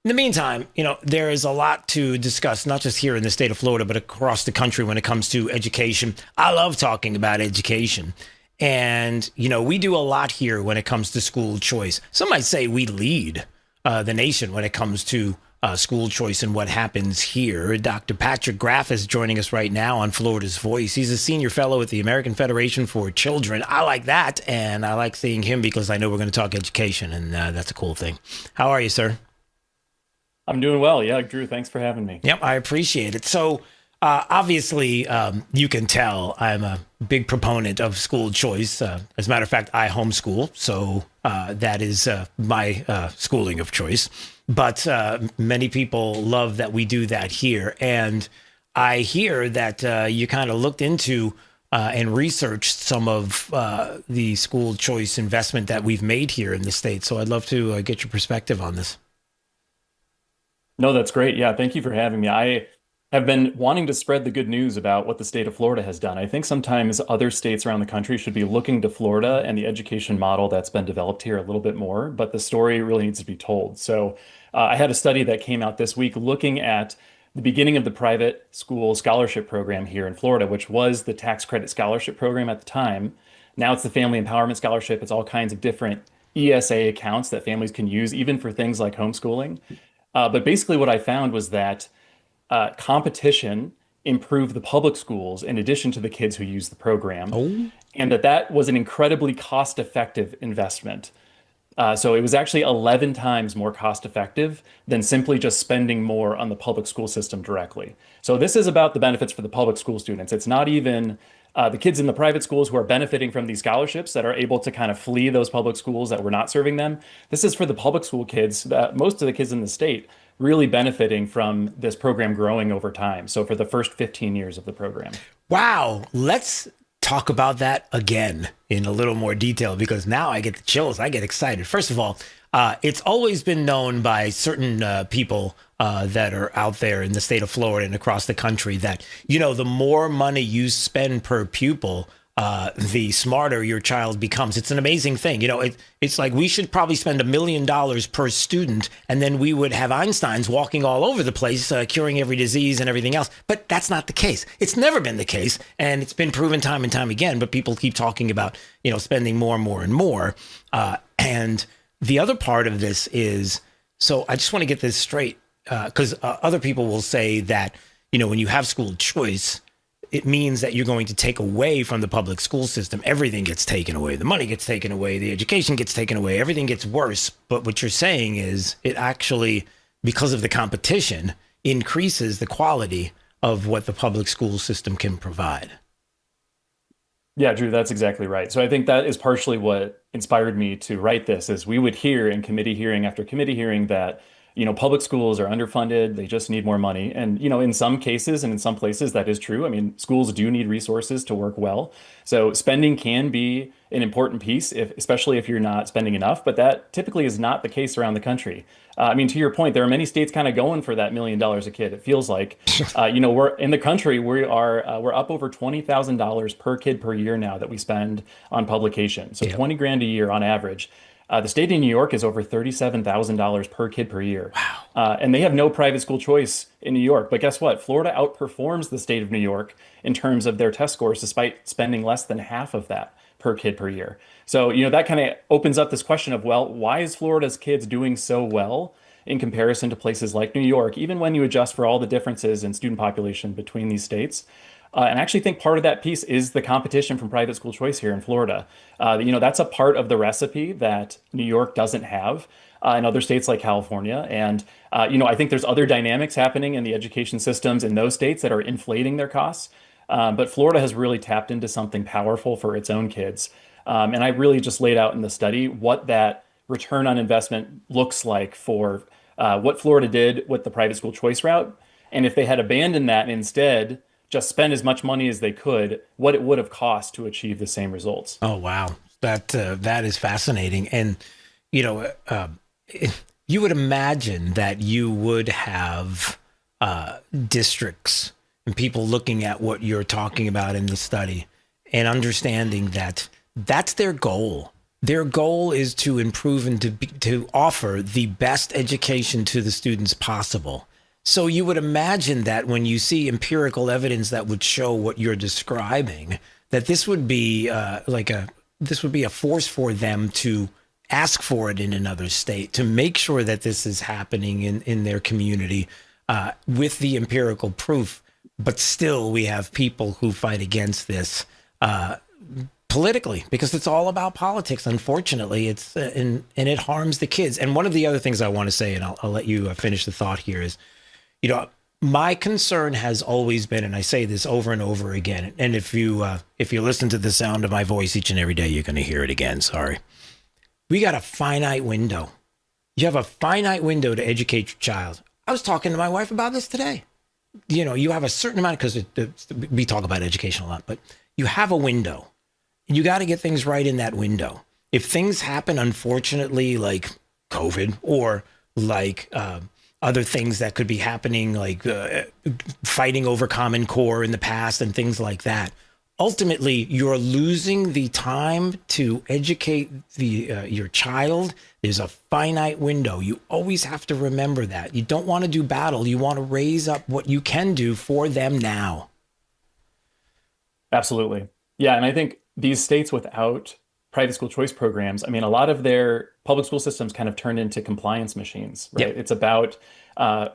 In the meantime, there is a lot to discuss, not just here in the state of Florida, but across the country when it comes to education. I love talking about education. And, we do a lot here when it comes to school choice. Some might say we lead the nation when it comes to school choice and what happens here. Dr. Patrick Graff is joining us right now on Florida's Voice. He's a senior fellow at the American Federation for Children. I like that, and I like seeing him because I know we're going to talk education, and that's a cool thing. How are you, sir? I'm doing well. Yeah, Drew, thanks for having me. Yep, I appreciate it. So obviously, you can tell I'm a big proponent of school choice. As a matter of fact, I homeschool, so that is my schooling of choice. But many people love that we do that here. And I hear that you kind of looked into and researched some of the school choice investment that we've made here in the state. So I'd love to get your perspective on this. No, that's great. Yeah, thank you for having me. I have been wanting to spread the good news about what the state of Florida has done. I think sometimes other states around the country should be looking to Florida and the education model that's been developed here a little bit more, but the story really needs to be told. So I had a study that came out this week looking at the beginning of the private school scholarship program here in Florida, which was the tax credit scholarship program at the time. Now it's the Family Empowerment Scholarship. It's all kinds of different ESA accounts that families can use, even for things like homeschooling. But basically what I found was that competition improved the public schools in addition to the kids who use the program, and that was an incredibly cost-effective investment. So it was actually 11 times more cost-effective than simply just spending more on the public school system directly. So this is about the benefits for the public school students. It's not even the kids in the private schools who are benefiting from these scholarships that are able to kind of flee those public schools that were not serving them. This is for the public school kids, that most of the kids in the state really benefiting from this program growing over time. So for the first 15 years of the program. Wow. Let's talk about that again in a little more detail, because now I get the chills. I get excited. First of all, it's always been known by certain people that are out there in the state of Florida and across the country that, the more money you spend per pupil, the smarter your child becomes. It's an amazing thing. It's like we should probably spend $1 million per student, and then we would have Einsteins walking all over the place, curing every disease and everything else. But that's not the case. It's never been the case. And it's been proven time and time again. But people keep talking about, spending more and more and more. And the other part of this is, so I just want to get this straight, because other people will say that, when you have school choice, it means that you're going to take away from the public school system. Everything gets taken away. The money gets taken away. The education gets taken away. Everything gets worse. But what you're saying is it actually, because of the competition, increases the quality of what the public school system can provide. Yeah, Drew, that's exactly right. So I think that is partially what inspired me to write this, is we would hear in committee hearing after committee hearing that public schools are underfunded. They just need more money. And, in some cases and in some places that is true. I mean, schools do need resources to work well. So spending can be an important piece, especially if you're not spending enough. But that typically is not the case around the country. To your point, there are many states kind of going for that $1 million a kid. It feels like, we're in the country, we're up over $20,000 per kid per year now that we spend on publication. So 20 grand a year on average. The state of New York is over $37,000 per kid per year. Wow. And they have no private school choice in New York. But guess what? Florida outperforms the state of New York in terms of their test scores, despite spending less than half of that per kid per year. So, that kind of opens up this question of, well, why is Florida's kids doing so well in comparison to places like New York, even when you adjust for all the differences in student population between these states? And I actually think part of that piece is the competition from private school choice here in Florida. That's a part of the recipe that New York doesn't have in other states like California. And, I think there's other dynamics happening in the education systems in those states that are inflating their costs. But Florida has really tapped into something powerful for its own kids. And I really just laid out in the study what that return on investment looks like for what Florida did with the private school choice route. And if they had abandoned that and instead just spend as much money as they could, what it would have cost to achieve the same results. Oh, wow. That is fascinating. And, you would imagine that you would have districts and people looking at what you're talking about in the study and understanding that that's their goal. Their goal is to improve and to offer the best education to the students possible. So you would imagine that when you see empirical evidence that would show what you're describing, that this would be this would be a force for them to ask for it in another state, to make sure that this is happening in their community with the empirical proof. But still, we have people who fight against this politically, because it's all about politics. Unfortunately, and it harms the kids. And one of the other things I want to say, and I'll let you finish the thought here, is, my concern has always been, and I say this over and over again, and if you listen to the sound of my voice each and every day, you're going to hear it again. Sorry. We got a finite window. You have a finite window to educate your child. I was talking to my wife about this today. You have a certain amount, because we talk about education a lot, but you have a window. You got to get things right in that window. If things happen, unfortunately, like COVID, or like other things that could be happening, like fighting over Common Core in the past and things like that, ultimately, you're losing the time to educate your child. There's a finite window. You always have to remember that. You don't want to do battle. You want to raise up what you can do for them now. Absolutely. Yeah. And I think these states without private school choice programs, I mean, a lot of their public school systems kind of turn into compliance machines, right? Yep. It's about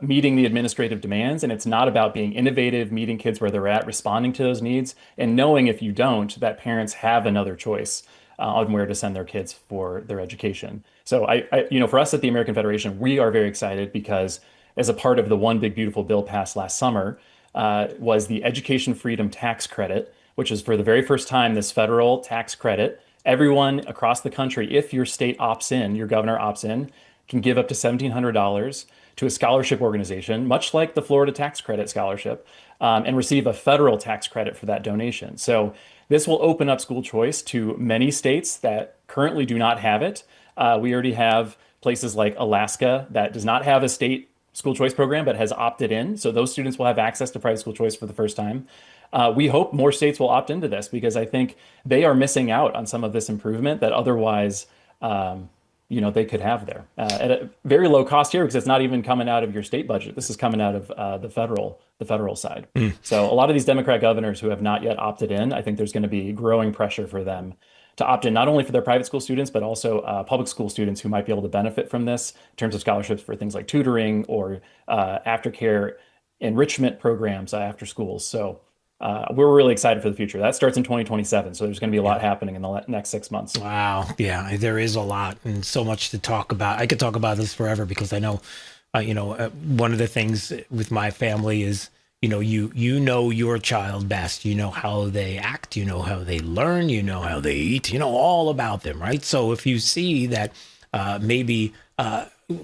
meeting the administrative demands, and it's not about being innovative, meeting kids where they're at, responding to those needs, and knowing if you don't, that parents have another choice on where to send their kids for their education. So for us at the American Federation, we are very excited because as a part of the One Big Beautiful Bill passed last summer, was the Education Freedom Tax Credit, which is for the very first time this federal tax credit. Everyone across the country, if your state opts in, your governor opts in, can give up to $1,700 to a scholarship organization, much like the Florida Tax Credit Scholarship, and receive a federal tax credit for that donation. So this will open up school choice to many states that currently do not have it. We already have places like Alaska that does not have a state school choice program, but has opted in. So those students will have access to private school choice for the first time. We hope more states will opt into this, because I think they are missing out on some of this improvement that otherwise, they could have there at a very low cost here, because it's not even coming out of your state budget. This is coming out of the federal side. So a lot of these Democrat governors who have not yet opted in, I think there's going to be growing pressure for them to opt in, not only for their private school students, but also public school students who might be able to benefit from this in terms of scholarships for things like tutoring or aftercare enrichment programs after schools. So we're really excited for the future. That starts in 2027. So there's going to be a lot happening in the next 6 months. Wow. Yeah, there is a lot and so much to talk about. I could talk about this forever, because I know, one of the things with my family is, you know your child best. You know how they act. You know how they learn. You know how they eat. You know all about them, right? So if you see that maybe,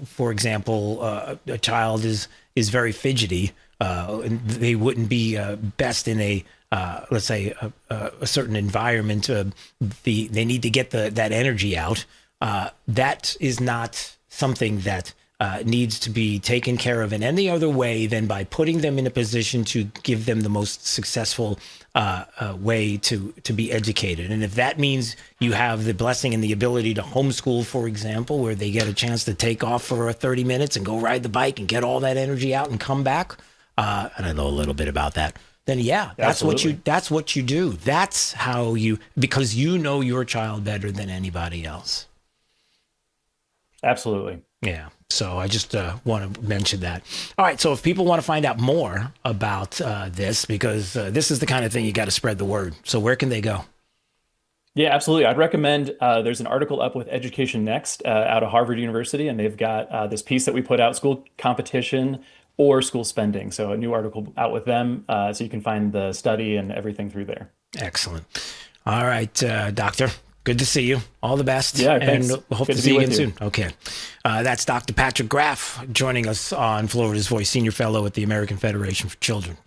for example, a child is very fidgety, and they wouldn't be best in a let's say a certain environment. They need to get that energy out. That is not something that needs to be taken care of in any other way than by putting them in a position to give them the most successful way to be educated. And if that means you have the blessing and the ability to homeschool, for example, where they get a chance to take off for 30 minutes and go ride the bike and get all that energy out and come back, and I know a little bit about that, then that's what you do. That's how because you know your child better than anybody else. Absolutely. Yeah. So I just want to mention that. All right. So if people want to find out more about this, because this is the kind of thing you got to spread the word. So where can they go? Yeah, absolutely. I'd recommend there's an article up with Education Next out of Harvard University, and they've got this piece that we put out, School Competition or School Spending. So a new article out with them. So you can find the study and everything through there. Excellent. All right, Doctor. Good to see you. All the best. Yeah, thanks. And hope to see you again soon. Okay. That's Dr. Patrick Graff joining us on Florida's Voice, Senior Fellow at the American Federation for Children.